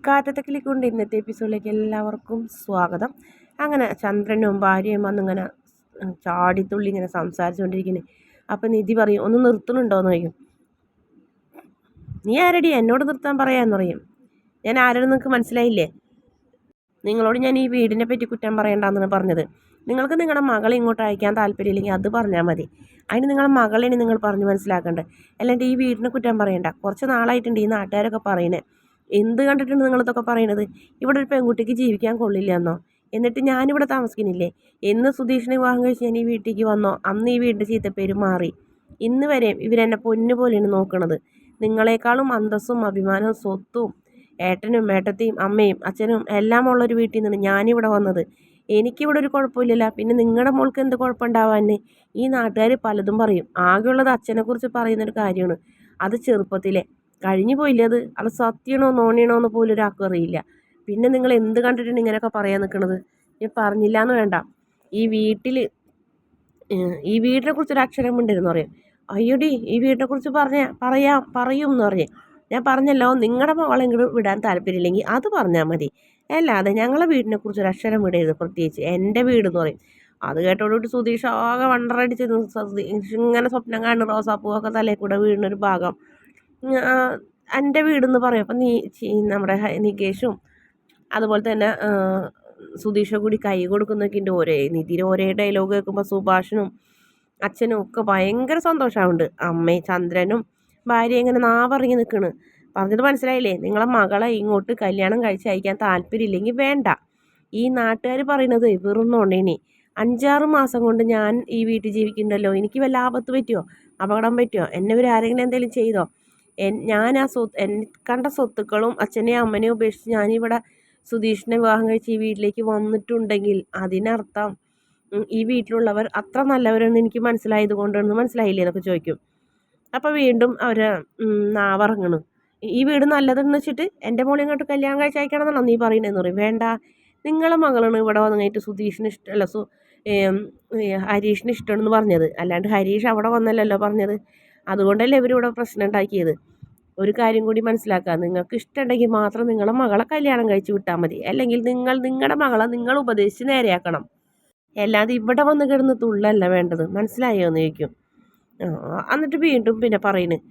കാറ്റത്തക്കിളിക്കൊണ്ട് ഇന്നത്തെ എപ്പിസോഡിലേക്ക് എല്ലാവർക്കും സ്വാഗതം. അങ്ങനെ ചന്ദ്രനും ഭാര്യയും വന്നിങ്ങനെ ചാടിത്തുള്ളി ഇങ്ങനെ സംസാരിച്ചുകൊണ്ടിരിക്കുന്നത്. അപ്പം നിധി പറയും, ഒന്ന് നിർത്തുന്നുണ്ടോയെന്ന് പറയും. നീ ആരടി എന്നോട് നിർത്താൻ പറയാമെന്ന് പറയും. ഞാൻ ആരോട് നിങ്ങൾക്ക് മനസ്സിലായില്ലേ? നിങ്ങളോട് ഞാൻ ഈ വീടിനെ പറ്റി കുറ്റം പറയണ്ടെന്നാണ് പറഞ്ഞത്. നിങ്ങൾക്ക് നിങ്ങളുടെ മകളെ ഇങ്ങോട്ട് അയക്കാൻ താല്പര്യമില്ലെങ്കിൽ അത് പറഞ്ഞാൽ മതി. അതിന് നിങ്ങളുടെ മകളെയാണ് നിങ്ങൾ പറഞ്ഞ് മനസ്സിലാക്കേണ്ടത്. അല്ലാണ്ട് ഈ വീടിനെ കുറ്റം പറയണ്ട. കുറച്ച് നാളായിട്ടുണ്ട് ഈ നാട്ടുകാരൊക്കെ പറയുന്നത്. എന്ത് കണ്ടിട്ടുണ്ട് നിങ്ങളിതൊക്കെ പറയണത്? ഇവിടെ ഒരു പെൺകുട്ടിക്ക് ജീവിക്കാൻ കൊള്ളില്ല എന്നോ? എന്നിട്ട് ഞാനിവിടെ താമസിക്കുന്നില്ലേ? എന്ന് സുധീഷിനെ വിവാഹം കഴിച്ച് ഞാൻ ഈ വീട്ടിലേക്ക് വന്നോ അന്ന് ഈ വീടിൻ്റെ ചീത്തപ്പേര് മാറി. ഇന്ന് വരെയും ഇവരെന്നെ പൊന്നു പോലെയാണ് നോക്കണത്. നിങ്ങളെക്കാളും അന്തസ്സും അഭിമാനവും സ്വത്തും ഏട്ടനും ഏട്ടത്തെയും അമ്മയും അച്ഛനും എല്ലാം ഉള്ളൊരു വീട്ടിൽ നിന്നാണ് ഞാനിവിടെ വന്നത്. എനിക്കിവിടെ ഒരു കുഴപ്പമില്ലല്ലോ. പിന്നെ നിങ്ങളുടെ മോൾക്ക് എന്ത് കുഴപ്പമുണ്ടാവാൻ? ഈ നാട്ടുകാർ പലതും പറയും. ആകെയുള്ളത് അച്ഛനെക്കുറിച്ച് പറയുന്നൊരു കാര്യമാണ്. അത് ചെറുപ്പത്തിലെ കഴിഞ്ഞു പോയില്ലേ? അത് സത്യമാണോ നോണിയണോ എന്ന് പോലും ഒരാൾക്കും അറിയില്ല. പിന്നെ നിങ്ങൾ എന്ത് കണ്ടിട്ടാണ് ഇങ്ങനെയൊക്കെ പറയാൻ നിൽക്കുന്നത്? ഞാൻ പറഞ്ഞില്ല എന്ന് വേണ്ട. ഈ വീടിനെ കുറിച്ചൊരു അക്ഷരം ഉണ്ടെന്ന് പറയും. അയ്യോടി ഈ വീടിനെ കുറിച്ച് പറയും എന്ന് പറഞ്ഞ് ഞാൻ പറഞ്ഞല്ലോ, നിങ്ങളുടെ മകളെ ഇങ്ങോട്ട് വിടാൻ താല്പര്യമില്ലെങ്കിൽ അത് പറഞ്ഞാൽ മതി. അല്ലാതെ ഞങ്ങളെ വീടിനെ കുറിച്ചൊരു അക്ഷരം വിടരുത്. പ്രത്യേകിച്ച് എൻ്റെ വീടെന്ന് പറയും. അത് കേട്ടോടുകൂടി സുധീഷ് ആകെ വണ്ടറടിച്ചിരുന്നു. സുധീഷ് ഇങ്ങനെ സ്വപ്നം കാണുന്നു, റോസാപ്പൂവൊക്കെ തലയിൽ കൂടെ വീഴുന്നൊരു ഭാഗം. എൻ്റെ വീടെന്ന് പറയും. അപ്പം നമ്മുടെ നികേഷും അതുപോലെ തന്നെ സുധീഷും കൂടി കൈ കൊടുക്കുന്നൊക്കെ ഉണ്ട്. നിധിയുടെ ഒരേ ഡയലോഗ് കേൾക്കുമ്പോൾ സുഭാഷനും അച്ഛനും ഒക്കെ ഭയങ്കര സന്തോഷമാവുന്നുണ്ട്. അമ്മയും ചന്ദ്രനും ഭാര്യ ഇങ്ങനെ നാവറിഞ്ഞ് നിൽക്കണ്. പറഞ്ഞത് മനസ്സിലായില്ലേ? നിങ്ങളെ മകളെ ഇങ്ങോട്ട് കല്യാണം കഴിച്ച് അയക്കാൻ താല്പര്യമില്ലെങ്കിൽ വേണ്ട. ഈ നാട്ടുകാർ പറയുന്നത് വെറും നുണേനി. 5-6 മാസം കൊണ്ട് ഞാൻ ഈ വീട്ടിൽ ജീവിക്കുന്നുണ്ടല്ലോ. എനിക്ക് വല്ല ആപത്ത് പറ്റുമോ? അപകടം പറ്റുമോ? എന്നെ ഇവർ ആരെങ്കിലും എന്തെങ്കിലും ചെയ്തോ? ഞാൻ കണ്ട സ്വത്തുക്കളും അച്ഛനെയും അമ്മനെയും ഉപേക്ഷിച്ച് ഞാനിവിടെ സുധീഷിനെ വിവാഹം കഴിച്ച് ഈ വീട്ടിലേക്ക് വന്നിട്ടുണ്ടെങ്കിൽ അതിനർത്ഥം ഈ വീട്ടിലുള്ളവർ അത്ര നല്ലവരെന്ന് എനിക്ക് മനസ്സിലായത് കൊണ്ടൊന്നും മനസ്സിലായില്ലേ എന്നൊക്കെ ചോദിക്കും. അപ്പോൾ വീണ്ടും അവർ നാവറങ്ങണം. ഈ വീട് നല്ലതെന്ന് വെച്ചിട്ട് എൻ്റെ മോളെ ഇങ്ങോട്ട് കല്യാണം കഴിച്ച് അയക്കണമെന്നാണോ നീ പറയുന്നതെന്ന് പറയും. വേണ്ട, നിങ്ങളെ മകളാണ് ഇവിടെ വന്നു കഴിഞ്ഞിട്ട് സുധീഷിന് ഇഷ്ടമല്ല, ഹരീഷിന് ഇഷ്ടമാണെന്ന് പറഞ്ഞത്. അല്ലാണ്ട് ഹരീഷ് അവിടെ വന്നല്ലല്ലോ പറഞ്ഞത്. അതുകൊണ്ടല്ലേ ഇവരിവിടെ പ്രശ്നം ഉണ്ടാക്കിയത്. ഒരു കാര്യം കൂടി മനസ്സിലാക്കുക, നിങ്ങൾക്ക് ഇഷ്ടമുണ്ടെങ്കിൽ മാത്രം നിങ്ങളെ മകളെ കല്യാണം കഴിച്ച് വിട്ടാൽ മതി. അല്ലെങ്കിൽ നിങ്ങളുടെ മകളെ നിങ്ങൾ ഉപദേശിച്ച് നേരെയാക്കണം. അല്ലാതെ ഇവിടെ വന്ന് കിടന്ന് തുള്ളല്ല വേണ്ടത്. മനസ്സിലായോ എന്ന് ചോദിക്കും. എന്നിട്ട് വീണ്ടും പിന്നെ പറയുന്നത്,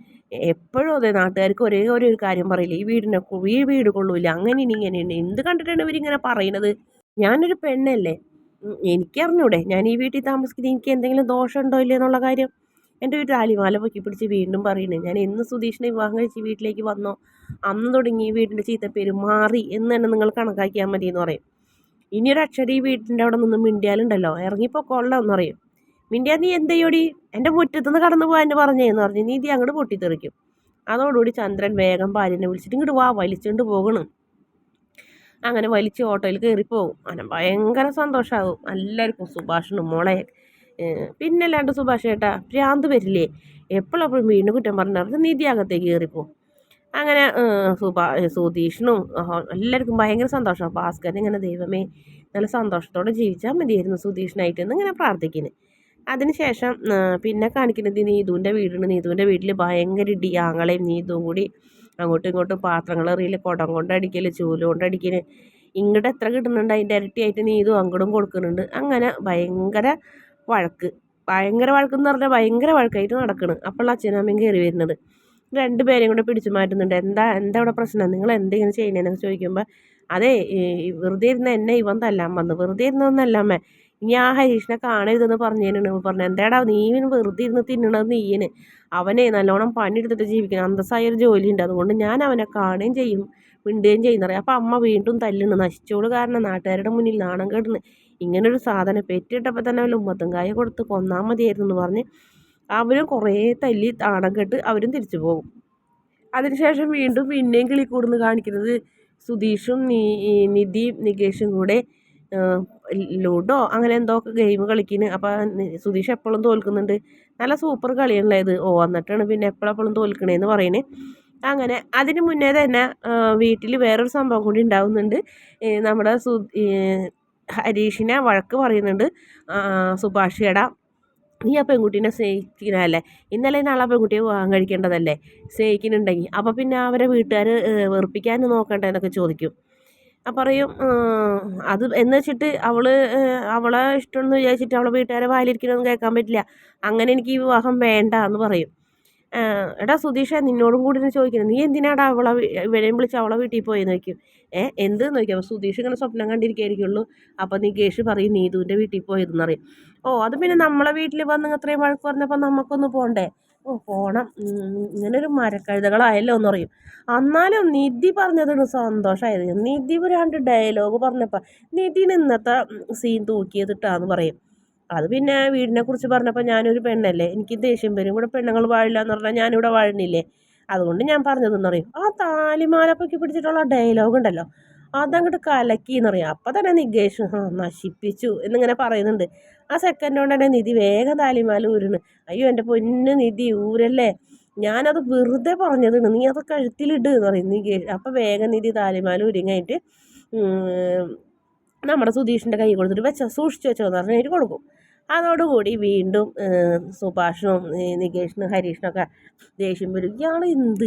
എപ്പോഴും അതെ നാട്ടുകാർക്ക് ഒരേ ഒരു കാര്യം പറയില്ല, ഈ വീട് കൊള്ളൂല, അങ്ങനെ ഇങ്ങനെയാണ്. എന്ത് കണ്ടിട്ടാണ് ഇവരിങ്ങനെ പറയണത്? ഞാനൊരു പെണ്ണല്ലേ, എനിക്കറിഞ്ഞൂടെ ഞാൻ ഈ വീട്ടിൽ താമസിക്കുന്നത് എനിക്ക് എന്തെങ്കിലും ദോഷമുണ്ടോ ഇല്ലേ എന്നുള്ള കാര്യം? എൻ്റെ ഒരു ആലിമാല പൊക്കി പിടിച്ച് വീണ്ടും പറയുന്നത്, ഞാൻ എന്ന് സുധീഷിനെ വിവാഹം കഴിച്ച് വീട്ടിലേക്ക് വന്നോ അന്ന് തുടങ്ങി ഈ വീടിൻ്റെ ചീത്തപ്പേര് മാറി എന്ന് തന്നെ നിങ്ങൾ കണക്കാക്കിയാൽ മതി എന്ന് പറയും. ഇനിയൊരു അക്ഷരം ഈ വീട്ടിൻ്റെ അവിടെ നിന്ന് മിണ്ടിയാലുണ്ടല്ലോ ഇറങ്ങിപ്പോക്കൊള്ളാം എന്ന് പറയും. മിണ്ടിയാ നീ എന്തെയ്യോടി, എൻ്റെ മുറ്റത്തുനിന്ന് കടന്നു പോകാൻ പറഞ്ഞേന്ന് പറഞ്ഞ് നീതി അങ്ങോട്ട് പൊട്ടിത്തെറിക്കും. അതോടുകൂടി ചന്ദ്രൻ വേഗം ഭാര്യനെ വിളിച്ചിട്ട് ഇങ്ങോട്ട് വാ, വലിച്ചുകൊണ്ട് പോകണം. അങ്ങനെ വലിച്ച് ഓട്ടോയിൽ കയറിപ്പോകും. അങ്ങനെ ഭയങ്കര സന്തോഷമാകും എല്ലാവർക്കും. സുഭാഷിനും മോളെ പിന്നല്ലാണ്ട് സുഭാഷ് ചേട്ടാ ഭ്രാന്ത് വരില്ലേ? എപ്പോഴെപ്പോഴും വീണ്ടും കുറ്റം പറഞ്ഞത് നിധി അകത്തേക്ക് കയറിപ്പോവും. അങ്ങനെ സുധീഷിനും എല്ലാവർക്കും ഭയങ്കര സന്തോഷമാണ്. ഭാസ്കരൻ ഇങ്ങനെ ദൈവമേ നല്ല സന്തോഷത്തോടെ ജീവിച്ചാൽ മതിയായിരുന്നു സുധീഷിനായിട്ട് എന്ന് ഇങ്ങനെ പ്രാർത്ഥിക്കുന്നു. അതിനുശേഷം പിന്നെ കാണിക്കുന്നത് നീതുവിൻ്റെ വീടാണ്. നീതുവിൻ്റെ വീട്ടിൽ ഭയങ്കര ഇടി. ആങ്ങളെയും നീതുവും കൂടി അങ്ങോട്ടും ഇങ്ങോട്ടും പാത്രങ്ങൾ എറിയൽ, കുടം കൊണ്ടടിക്കൽ, ചൂല് കൊണ്ടടിക്കൽ. ഇങ്ങോട്ട് എത്ര കിട്ടുന്നുണ്ട് അതിൻ്റെ ഇരട്ടിയായിട്ട് നീതു അങ്ങോട്ടും കൊടുക്കുന്നുണ്ട്. അങ്ങനെ ഭയങ്കര വഴക്കെന്ന് പറഞ്ഞാൽ ഭയങ്കര വഴക്കായിട്ട് നടക്കണം. അപ്പോൾ അച്ഛനും അമ്മയും കയറി വരുന്നത്. രണ്ടുപേരെയും കൂടെ പിടിച്ചു മാറ്റുന്നുണ്ട്. എന്താ ഇവിടെ പ്രശ്നം, നിങ്ങൾ എന്തെങ്കിലും ചെയ്യണേന്നൊക്കെ ചോദിക്കുമ്പോൾ അതെ വെറുതെ ഇരുന്ന എന്നെ ഇവൻ തല്ലാൻ വന്നു. വെറുതെ ഇരുന്നൊന്നല്ല അമ്മ, ഇനി ആ ഹരീഷിനെ കാണരുതെന്ന് പറഞ്ഞതിനാണ് പറഞ്ഞു. എന്താടാ നീ വെറുതെ ഇരുന്ന് തിന്നണത് നീയന്? അവനെ നല്ലോണം പണിയെടുത്തിട്ട് ജീവിക്കണം, അന്തസ്സായൊരു ജോലിയുണ്ട്, അതുകൊണ്ട് ഞാൻ അവനെ കാണുകയും ചെയ്യും മിണ്ടുകയും ചെയ്യുന്നറിയാം. അപ്പം അമ്മ വീണ്ടും തല്ലുന്നു. നശിച്ചോള് കാരണം നാട്ടുകാരുടെ മുന്നിൽ നാണം കേടുന്നു. ഇങ്ങനൊരു സാധനം പെറ്റിട്ടപ്പോൾ തന്നെ വല്ല ഉമ്മത്തുംകായ കൊടുത്ത് കൊന്നാൽ മതിയായിരുന്നു എന്ന് പറഞ്ഞ് അവരും കുറേ തല്ലി നാണം കെട്ട് അവരും തിരിച്ചു പോകും. അതിനുശേഷം വീണ്ടും പിന്നെയും കിളിക്കൂടുന്ന് കാണിക്കുന്നത് സുധീഷും നിധിയും നികേഷും കൂടെ ലൂഡോ അങ്ങനെ എന്തോ ഗെയിം കളിക്കുന്നു. അപ്പോൾ സുധീഷ് എപ്പോഴും തോൽക്കുന്നുണ്ട്. നല്ല സൂപ്പർ കളിയാണല്ലോ ഇത്. എന്നിട്ടാണ് പിന്നെ എപ്പോഴും തോൽക്കണേന്ന് പറയുന്നത്. അങ്ങനെ അതിന് മുന്നേ തന്നെ വീട്ടിൽ വേറൊരു സംഭവം കൂടി ഉണ്ടാവുന്നുണ്ട്. നമ്മുടെ ഹരീഷിനെ വഴക്ക് പറയുന്നുണ്ട് സുഭാഷിയുടെ നീ ആ പെൺകുട്ടീനെ സ്നേഹിക്കുന്നതല്ലേ, ഇന്നലെ നാളെ പെൺകുട്ടിയെ വിവാഹം കഴിക്കേണ്ടതല്ലേ, സ്നേഹിക്കുന്നുണ്ടെങ്കിൽ അപ്പോൾ പിന്നെ അവരെ വീട്ടുകാർ വെറുപ്പിക്കാൻ നോക്കണ്ടേ എന്നൊക്കെ ചോദിക്കും. അപ്പം പറയും അത് എന്ന് വെച്ചിട്ട് അവളെ ഇഷ്ടമെന്ന് വിചാരിച്ചിട്ട് അവളെ വീട്ടുകാരെ വായിലിരിക്കണമെന്ന് കേൾക്കാൻ പറ്റില്ല, അങ്ങനെ എനിക്ക് ഈ വിവാഹം വേണ്ട എന്ന് പറയും. എടാ സുധീഷേ, നിന്നോടും കൂടി ചോദിക്കുന്നത്, നീ എന്തിനാടാ ഇവരെയും വിളിച്ച് അവളെ വീട്ടിൽ പോയി നോക്കും. എന്ത് നോക്കിയാൽ അപ്പോൾ സുധീഷ് ഇങ്ങനെ സ്വപ്നം കണ്ടിരിക്കുകയായിരിക്കുള്ളൂ. അപ്പോൾ നികേഷ് പറയും നീതുവിൻ്റെ വീട്ടിൽ പോയിരുന്ന് പറയും. അത് പിന്നെ നമ്മളെ വീട്ടിൽ വന്ന് അത്രയും വഴക്ക് പറഞ്ഞപ്പോൾ നമുക്കൊന്ന് പോകണ്ടേ? പോകണം, ഇങ്ങനൊരു മരക്കഴുതകളായല്ലോ എന്ന് പറയും. എന്നാലും നിധി പറഞ്ഞതാണ് സന്തോഷമായത്. നിധി രണ്ട് ഡയലോഗ് പറഞ്ഞപ്പോൾ നിധിന് ഇന്നത്തെ സീൻ തൂക്കിയതിട്ടാന്ന് പറയും. അത് പിന്നെ വീടിനെ കുറിച്ച് പറഞ്ഞപ്പോൾ ഞാനൊരു പെണ്ണല്ലേ, എനിക്ക് ദേഷ്യം വരും. ഇവിടെ പെണ്ണുങ്ങൾ വാഴില്ല എന്ന് പറഞ്ഞാൽ ഞാനിവിടെ വാഴുന്നില്ലേ, അതുകൊണ്ട് ഞാൻ പറഞ്ഞതെന്ന് പറയും. ആ താലിമാലപ്പൊക്കെ പിടിച്ചിട്ടുള്ള ഡയലോഗ് ഉണ്ടല്ലോ, അതങ്ങോട്ട് കലക്കി എന്നറിയാം. അപ്പം തന്നെ നികേഷ് നശിപ്പിച്ചു എന്നിങ്ങനെ പറയുന്നുണ്ട്. ആ സെക്കൻഡ് കൊണ്ട് തന്നെ നിധി വേഗം താലിമാല ഊരുണ്. അയ്യോ എൻ്റെ പൊന്ന് നിധി ഊരല്ലേ, ഞാനത് വെറുതെ പറഞ്ഞതാണ്, നീ അത് കഴുത്തിലിട് എന്ന് പറയും നികേഷ്. അപ്പം വേഗം നിധി താലിമാല ഊരിങ്ങായിട്ട് നമ്മുടെ സുധീഷിൻ്റെ കൈ കൊടുത്തിട്ട് വെച്ചോ, സൂക്ഷിച്ച് വെച്ചോ എന്ന് പറഞ്ഞിട്ട് കൊടുക്കും. അതോടുകൂടി വീണ്ടും സുഭാഷനും നികേഷിനും ഹരീഷിനൊക്കെ ദേഷ്യം വരും.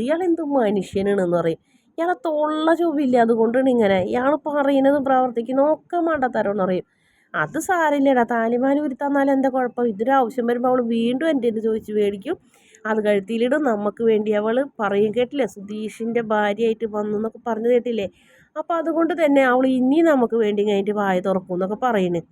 ഇയാളെന്ത് മനുഷ്യനാണെന്ന് പറയും. ഇയാളെ തൊള്ള ചൊവ്വില്ല, അതുകൊണ്ടാണ് ഇങ്ങനെ, ഇയാൾ പറയുന്നതും പ്രവർത്തിക്കുന്നതും ഒക്കെ മണ്ടത്തരമെന്ന് പറയും. അത് സാരില്ലടാ, താലിമാല ഉരി തന്നാൽ എന്താ കുഴപ്പം, ഇതൊരാവശ്യം വരുമ്പോൾ അവൾ വീണ്ടും എൻ്റെ അടുത്ത് ചോദിച്ച് മേടിക്കും, അത് കഴുത്തിലിടും, നമുക്ക് വേണ്ടി അവൾ പറയും. കേട്ടില്ലേ, സുധീഷിൻ്റെ ഭാര്യയായിട്ട് വന്നു എന്നൊക്കെ പറഞ്ഞു കേട്ടില്ലേ. അപ്പോൾ അതുകൊണ്ട് തന്നെ അവൾ ഇനി നമുക്ക് വേണ്ടി കഴിഞ്ഞിട്ട് വായ തുറക്കും എന്നൊക്കെ പറയുന്നു.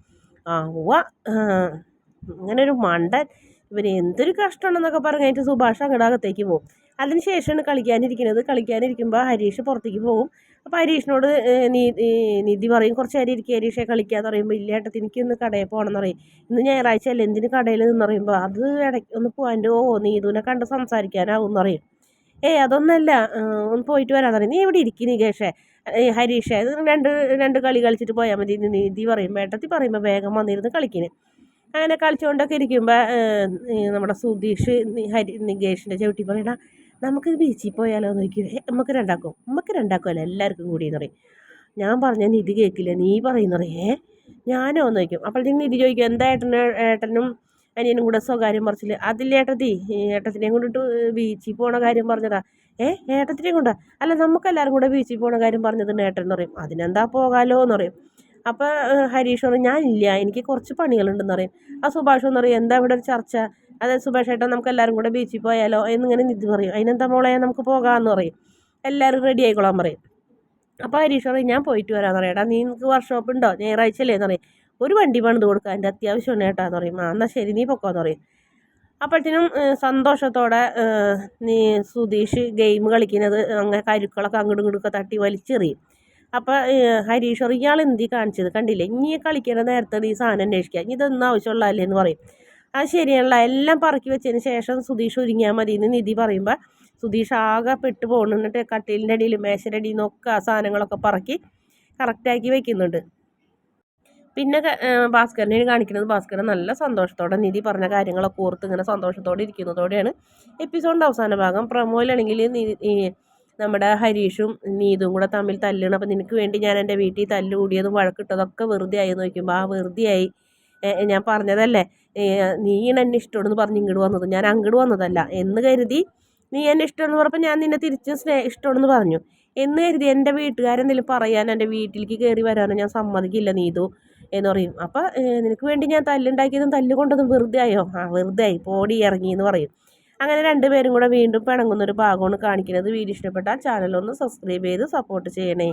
ഇങ്ങനെ ഒരു മണ്ടൻ, ഇവന് എന്തൊരു കഷ്ടമാണെന്നൊക്കെ പറഞ്ഞ് കഴിഞ്ഞിട്ട് സുഭാഷ് അങ്ങോട്ട് അകത്തേക്ക് പോകും. അതിന് ശേഷമാണ് കളിക്കാനിരിക്കുമ്പോൾ ഹരീഷ് പുറത്തേക്ക് പോകും. അപ്പോൾ ഹരീഷിനോട് നിധി പറയും, കുറച്ച് നേരം ഇരിക്കുക ഹരീഷെ കളിക്കാന്ന് പറയുമ്പോൾ, ഇല്ല ഏട്ടത്തി എനിക്കൊന്ന് കടയിൽ പോകണമെന്ന് പറയും. ഇന്ന് ഞായറാഴ്ച അല്ലേ, എന്തിന് കടയിൽ എന്ന് പറയുമ്പോൾ, അത് ഇടയ്ക്ക് ഒന്ന് പോകാൻ്റെ നീതുവിനെ കണ്ട് സംസാരിക്കാനാവും എന്ന് പറയും. അതൊന്നല്ല, ഒന്ന് പോയിട്ട് വരാമെന്ന് പറയും. നീ ഇവിടെ ഇരിക്കും നികേഷേ, ഹരീഷേ, രണ്ട് കളി കളിച്ചിട്ട് പോയാൽ മതി നിധി പറയും. ഏട്ടത്തി പറയുമ്പോൾ വേഗം വന്നിരുന്ന് കളിക്കിന്. അങ്ങനെ കളിച്ചുകൊണ്ടൊക്കെ ഇരിക്കുമ്പോൾ നമ്മുടെ സുധീഷ് നികേഷിൻ്റെ ചവിട്ടി പറയണ, നമുക്ക് ബീച്ചിൽ പോയാലോ എന്ന് ചോദിക്കും. നമുക്ക് രണ്ടാക്കും അല്ല എല്ലാവർക്കും കൂടി എന്ന് പറയും. ഞാൻ പറഞ്ഞ നിധി കേൾക്കില്ല, നീ പറയുന്ന പറയും. ഞാനോ എന്ന് ചോദിക്കും. അപ്പോഴത്തേക്കും നിധി ചോദിക്കും, എന്താ ഏട്ടനും അനിയനും കൂടെ സ്വകാര്യം പറിച്ചില്ല. അതില്ല ഏട്ടത്തി, ഏട്ടത്തിനെയും കൊണ്ടിട്ട് ബീച്ചിൽ പോണ കാര്യം പറഞ്ഞതാ. ഏട്ടത്തിനെയും കൊണ്ടാ? അല്ല, നമുക്കെല്ലാവരും കൂടെ ബീച്ചിൽ പോണ കാര്യം പറഞ്ഞത് ഏട്ടൻ എന്ന് പറയും. അതിനെന്താ പോകാലോ എന്ന് പറയും. അപ്പോൾ ഹരീഷ് പറയും, ഞാനില്ല, എനിക്ക് കുറച്ച് പണികളുണ്ടെന്ന് പറയും. ആ സുഭാഷ് എന്ന് പറയും, എന്താ ഇവിടെ ഒരു ചർച്ച, അതായത് സുഭാഷ് ഏട്ടാ നമുക്ക് എല്ലാവരും കൂടെ ബീച്ചിൽ പോയാലോ എന്നിങ്ങനെ നിധി പറയും. അതിനെന്താ മോളെ, നമുക്ക് പോകാമെന്ന് പറയും. എല്ലാവരും റെഡി ആയിക്കോളാൻ പറയും. അപ്പോൾ ഹരീഷ് പറയും, ഞാൻ പോയിട്ട് വരാമെന്ന് പറയും. ഏട്ടാ നിനക്ക് വർക്ക്ഷോപ്പ് ഉണ്ടോ, ഞായറാഴ്ച അല്ലേ എന്ന് പറയും. ഒരു വണ്ടി പണിത് കൊടുക്കാൻ എൻ്റെ അത്യാവശ്യമാണ് ഏട്ടാന്ന് പറയും. എന്നാൽ ശരി, നീ പൊക്കോന്ന് പറയും. അപ്പോഴത്തേനും സന്തോഷത്തോടെ സുധീഷ് ഗെയിം കളിക്കുന്നത് അങ്ങനെ കരുക്കളൊക്കെ അങ്ങോട്ടും ഇങ്ങോട്ടൊക്കെ തട്ടി വലിച്ചെറിയും. അപ്പോൾ ഹരീഷ് ഇയാൾ എന്തി കാണിച്ചത് കണ്ടില്ലേ, ഇനി കളിക്കേണ്ട നേരത്തെ ഈ സാധനം അന്വേഷിക്കുക, ഇനി ഇതൊന്നും ആവശ്യമുള്ളതല്ലേ എന്ന് പറയും. അത് ശരിയല്ല, എല്ലാം പറക്കി വെച്ചതിന് ശേഷം സുധീഷ് ഒരുങ്ങിയാൽ മതി എന്ന് നിധി പറയുമ്പോൾ സുധീഷ് ആകെ പെട്ട് പോകുന്നു. എന്നിട്ട് കട്ടിലിൻ്റെ അടിയിലും മേശയുടെ അടിയിൽ നിന്നൊക്കെ ആ സാധനങ്ങളൊക്കെ പറക്കി കറക്റ്റാക്കി വെക്കുന്നുണ്ട്. പിന്നെ ഭാസ്കരനെ കാണിക്കുന്നത്, ഭാസ്കരൻ നല്ല സന്തോഷത്തോടെ നിധി പറഞ്ഞ കാര്യങ്ങളൊക്കെ ഓർത്ത് ഇങ്ങനെ സന്തോഷത്തോടെ ഇരിക്കുന്നതോടെയാണ് എപ്പിസോഡിൻ്റെ അവസാന ഭാഗം. പ്രമോയിലാണെങ്കിൽ നമ്മുടെ ഹരീഷും നീതും കൂടെ തമ്മിൽ തല്ലുകയാണ്. അപ്പോൾ നിനക്ക് വേണ്ടി ഞാൻ എൻ്റെ വീട്ടിൽ തല്ല് കൂടിയതും വഴക്കിട്ടതൊക്കെ വെറുതെ ആയി നോക്കുമ്പോൾ ആ വെറുതെ ആയി, ഞാൻ പറഞ്ഞതല്ലേ നീ എന്നെ ഇഷ്ടമെന്ന് പറഞ്ഞ് ഇങ്ങോട്ട് വന്നത്, ഞാൻ അങ്ങോട്ട് വന്നതല്ല എന്ന് കരുതി. നീ എന്നെ ഇഷ്ടമെന്ന് പറഞ്ഞപ്പോൾ ഞാൻ നിന്നെ തിരിച്ച് ഇഷ്ടമെന്ന് പറഞ്ഞു എന്ന് കരുതി എൻ്റെ വീട്ടുകാരെന്തെങ്കിലും പറയാൻ എൻ്റെ വീട്ടിലേക്ക് കയറി വരാനോ ഞാൻ സമ്മതിക്കില്ല നീതു എന്ന് പറയും. അപ്പോൾ നിനക്ക് വേണ്ടി ഞാൻ തല്ലുണ്ടാക്കിയതും തല്ലുകൊണ്ടതും വെറുതെ ആയോ? വെറുതെ ആയി, പോടി ഇറങ്ങി എന്ന് പറയും. അങ്ങനെ രണ്ടുപേരും കൂടെ വീണ്ടും പിണങ്ങുന്നൊരു ഭാഗമാണ് കാണിക്കുന്നത്. വീഡിയോ ഇഷ്ടപ്പെട്ടാൽ ചാനലൊന്ന് സബ്സ്ക്രൈബ് ചെയ്ത് സപ്പോർട്ട് ചെയ്യണേ.